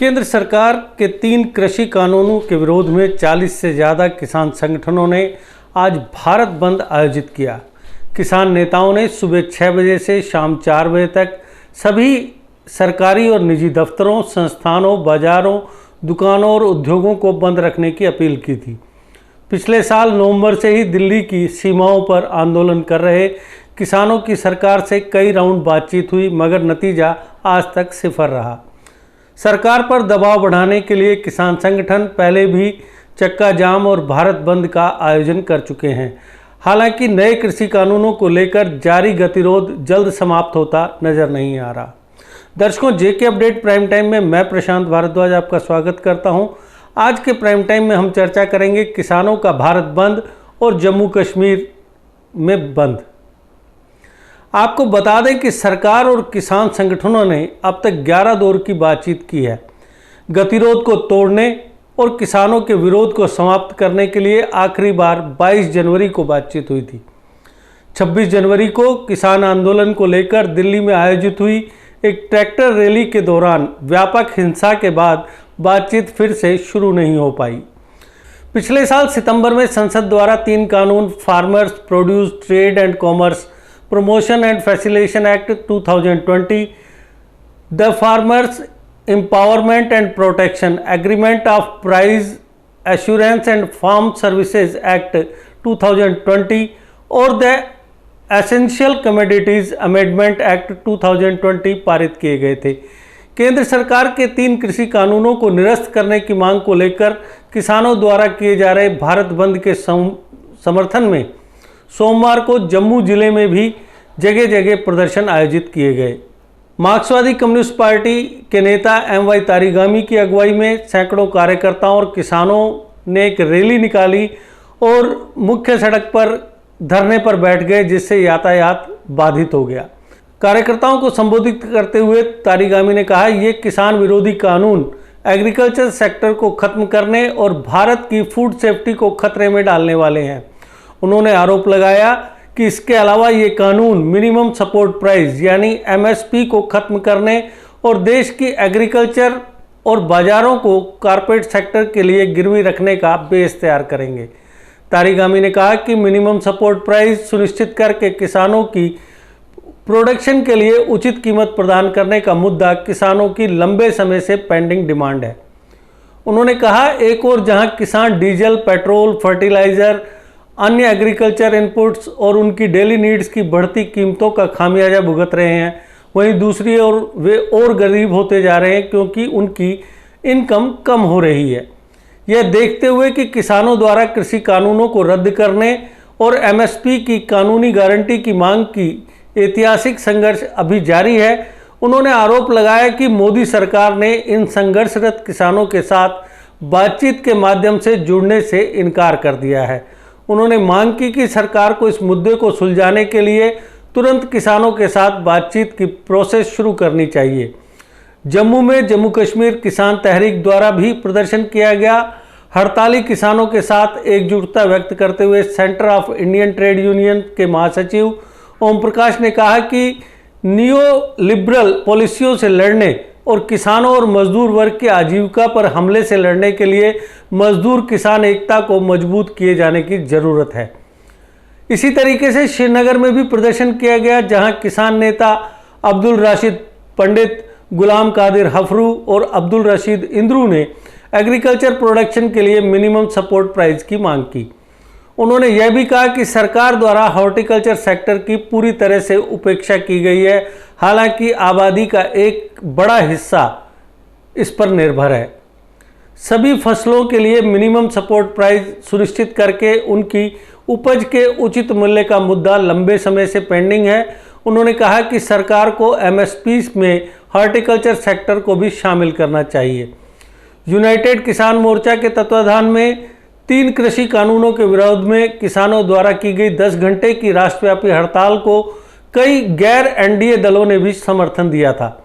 केंद्र सरकार के 3 कृषि कानूनों के विरोध में 40 से ज़्यादा किसान संगठनों ने आज भारत बंद आयोजित किया। किसान नेताओं ने सुबह 6 बजे से शाम 4 बजे तक सभी सरकारी और निजी दफ्तरों, संस्थानों, बाजारों, दुकानों और उद्योगों को बंद रखने की अपील की थी। पिछले साल नवंबर से ही दिल्ली की सीमाओं पर आंदोलन कर रहे किसानों की सरकार से कई राउंड बातचीत हुई, मगर नतीजा आज तक सिफर रहा। सरकार पर दबाव बढ़ाने के लिए किसान संगठन पहले भी चक्का जाम और भारत बंद का आयोजन कर चुके हैं। हालांकि नए कृषि कानूनों को लेकर जारी गतिरोध जल्द समाप्त होता नजर नहीं आ रहा। दर्शकों, जेके अपडेट प्राइम टाइम में मैं प्रशांत भारद्वाज आपका स्वागत करता हूं। आज के प्राइम टाइम में हम चर्चा करेंगे किसानों का भारत बंद और जम्मू कश्मीर में बंद। आपको बता दें कि सरकार और किसान संगठनों ने अब तक 11 दौर की बातचीत की है। गतिरोध को तोड़ने और किसानों के विरोध को समाप्त करने के लिए आखिरी बार 22 जनवरी को बातचीत हुई थी। 26 जनवरी को किसान आंदोलन को लेकर दिल्ली में आयोजित हुई एक ट्रैक्टर रैली के दौरान व्यापक हिंसा के बाद बातचीत फिर से शुरू नहीं हो पाई। पिछले साल सितंबर में संसद द्वारा 3 कानून farmers produce trade and commerce promotion and facilitation act 2020, the farmers empowerment and protection agreement of price assurance and farm services act 2020 और the essential commodities amendment act 2020 पारित किए गए थे। केंद्र सरकार के 3 कृषि कानूनों को निरस्त करने की मांग को लेकर किसानों द्वारा किए जा रहे भारत बंद के समर्थन में सोमवार को जम्मू जिले में भी जगह जगह प्रदर्शन आयोजित किए गए। मार्क्सवादी कम्युनिस्ट पार्टी के नेता एम.वाई. तारिगामी की अगुवाई में सैकड़ों कार्यकर्ताओं और किसानों ने एक रैली निकाली और मुख्य सड़क पर धरने पर बैठ गए, जिससे यातायात बाधित हो गया। कार्यकर्ताओं को संबोधित करते हुए तारिगामी ने कहा, ये किसान विरोधी कानून एग्रीकल्चर सेक्टर को खत्म करने और भारत की फूड सेफ्टी को खतरे में डालने वाले हैं। उन्होंने आरोप लगाया कि इसके अलावा ये कानून मिनिमम सपोर्ट प्राइस यानी एमएसपी को खत्म करने और देश की एग्रीकल्चर और बाजारों को कारपोरेट सेक्टर के लिए गिरवी रखने का बेस तैयार करेंगे। तारिगामी ने कहा कि मिनिमम सपोर्ट प्राइस सुनिश्चित करके किसानों की प्रोडक्शन के लिए उचित कीमत प्रदान करने का मुद्दा किसानों की लंबे समय से पेंडिंग डिमांड है। उन्होंने कहा, एक और जहां किसान डीजल, पेट्रोल, फर्टिलाइजर, अन्य एग्रीकल्चर इनपुट्स और उनकी डेली नीड्स की बढ़ती कीमतों का खामियाजा भुगत रहे हैं, वहीं दूसरी ओर वे और गरीब होते जा रहे हैं क्योंकि उनकी इनकम कम हो रही है। यह देखते हुए कि किसानों द्वारा कृषि कानूनों को रद्द करने और एमएसपी की कानूनी गारंटी की मांग की ऐतिहासिक संघर्ष अभी जारी है, उन्होंने आरोप लगाया कि मोदी सरकार ने इन संघर्षरत किसानों के साथ बातचीत के माध्यम से जुड़ने से इनकार कर दिया है। उन्होंने मांग की कि सरकार को इस मुद्दे को सुलझाने के लिए तुरंत किसानों के साथ बातचीत की प्रोसेस शुरू करनी चाहिए। जम्मू में जम्मू कश्मीर किसान तहरीक द्वारा भी प्रदर्शन किया गया। हड़ताली किसानों के साथ एकजुटता व्यक्त करते हुए centre of Indian trade union के महासचिव ओम प्रकाश ने कहा कि नियो लिबरल पॉलिसियों से लड़ने और किसानों और मजदूर वर्ग की आजीविका पर हमले से लड़ने के लिए मजदूर किसान एकता को मजबूत किए जाने की जरूरत है। इसी तरीके से श्रीनगर में भी प्रदर्शन किया गया, जहां किसान नेता अब्दुल राशिद पंडित, गुलाम कादिर हफरू और अब्दुल रशीद इंद्रू ने एग्रीकल्चर प्रोडक्शन के लिए मिनिमम सपोर्ट प्राइस की मांग की। उन्होंने यह भी कहा कि सरकार द्वारा हॉर्टिकल्चर सेक्टर की पूरी तरह से उपेक्षा की गई है, हालांकि आबादी का एक बड़ा हिस्सा इस पर निर्भर है। सभी फसलों के लिए मिनिमम सपोर्ट प्राइस सुनिश्चित करके उनकी उपज के उचित मूल्य का मुद्दा लंबे समय से पेंडिंग है। उन्होंने कहा कि सरकार को एमएसपी में हॉर्टिकल्चर सेक्टर को भी शामिल करना चाहिए। यूनाइटेड किसान मोर्चा के तत्वाधान में 3 कृषि कानूनों के विरोध में किसानों द्वारा की गई 10 घंटे की राष्ट्रव्यापी हड़ताल को कई गैर एनडीए दलों ने भी समर्थन दिया था।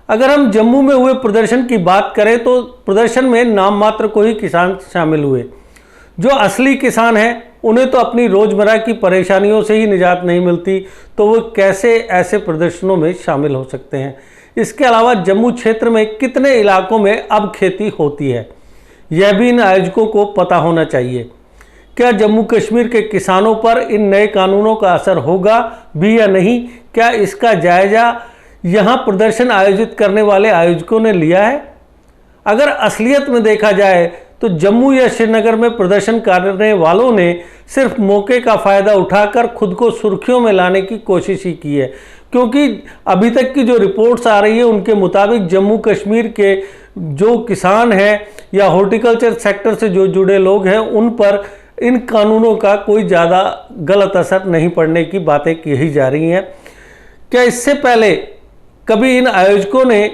अगर हम जम्मू में हुए प्रदर्शन की बात करें तो प्रदर्शन में नाम मात्र को ही किसान शामिल हुए। जो असली किसान हैं उन्हें तो अपनी रोज़मर्रा की परेशानियों से ही निजात नहीं मिलती, तो वो कैसे ऐसे प्रदर्शनों में शामिल हो सकते हैं। इसके अलावा जम्मू क्षेत्र में कितने इलाकों में अब खेती होती है, यह भी इन आयोजकों को पता होना चाहिए। क्या जम्मू कश्मीर के किसानों पर इन नए कानूनों का असर होगा भी या नहीं, क्या इसका जायजा यहाँ प्रदर्शन आयोजित करने वाले आयोजकों ने लिया है? अगर असलियत में देखा जाए तो जम्मू या श्रीनगर में प्रदर्शन करने वालों ने सिर्फ मौके का फ़ायदा उठाकर खुद को सुर्खियों में लाने की कोशिश ही की है, क्योंकि अभी तक की जो रिपोर्ट्स आ रही है उनके मुताबिक जम्मू कश्मीर के जो किसान हैं या हॉर्टिकल्चर सेक्टर से जो जुड़े लोग हैं उन पर इन कानूनों का कोई ज़्यादा गलत असर नहीं पड़ने की बातें कही जा रही हैं। क्या इससे पहले कभी इन आयोजकों ने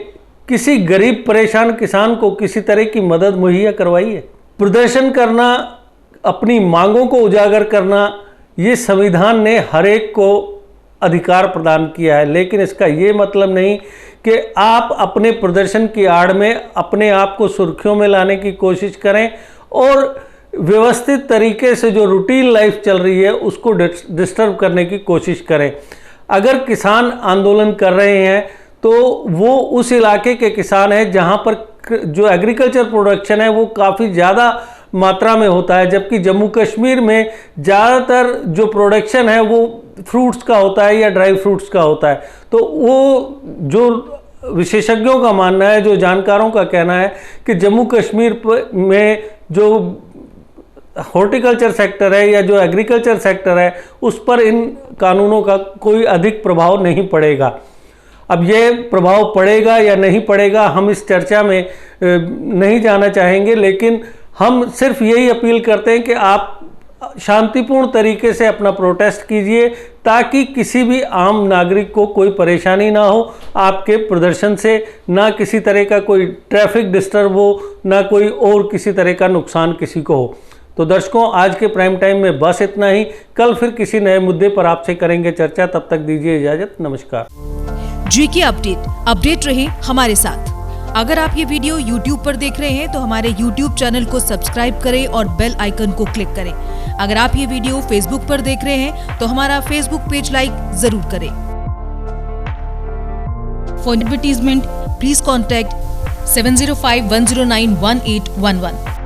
किसी गरीब परेशान किसान को किसी तरह की मदद मुहैया करवाई है? प्रदर्शन करना, अपनी मांगों को उजागर करना, ये संविधान ने हर एक को अधिकार प्रदान किया है, लेकिन इसका ये मतलब नहीं कि आप अपने प्रदर्शन की आड़ में अपने आप को सुर्खियों में लाने की कोशिश करें और व्यवस्थित तरीके से जो रूटीन लाइफ चल रही है उसको डिस्टर्ब करने की कोशिश करें। अगर किसान आंदोलन कर रहे हैं तो वो उस इलाके के किसान हैं जहां पर जो एग्रीकल्चर प्रोडक्शन है वो काफ़ी ज़्यादा मात्रा में होता है, जबकि जम्मू कश्मीर में ज़्यादातर जो प्रोडक्शन है वो फ्रूट्स का होता है या ड्राई फ्रूट्स का होता है। तो वो जो विशेषज्ञों का मानना है, जो जानकारों का कहना है कि जम्मू कश्मीर में जो हॉर्टिकल्चर सेक्टर है या जो एग्रीकल्चर सेक्टर है उस पर इन कानूनों का कोई अधिक प्रभाव नहीं पड़ेगा। अब ये प्रभाव पड़ेगा या नहीं पड़ेगा हम इस चर्चा में नहीं जाना चाहेंगे, लेकिन हम सिर्फ यही अपील करते हैं कि आप शांतिपूर्ण तरीके से अपना प्रोटेस्ट कीजिए ताकि किसी भी आम नागरिक को कोई परेशानी ना हो आपके प्रदर्शन से, ना किसी तरह का कोई ट्रैफिक डिस्टर्ब हो, ना कोई और किसी तरह का नुकसान किसी को हो। तो दर्शकों, आज के प्राइम टाइम में बस इतना ही। कल फिर किसी नए मुद्दे पर आपसे करेंगे चर्चा। तब तक दीजिए इजाजत। नमस्कार। जीके अपडेट रहे हमारे साथ। अगर आप ये वीडियो YouTube पर देख रहे हैं तो हमारे YouTube चैनल को सब्सक्राइब करें और बेल आइकन को क्लिक करें। अगर आप ये वीडियो Facebook पर देख रहे हैं तो हमारा Facebook पेज लाइक जरूर करें। For advertisement please contact 7051091811।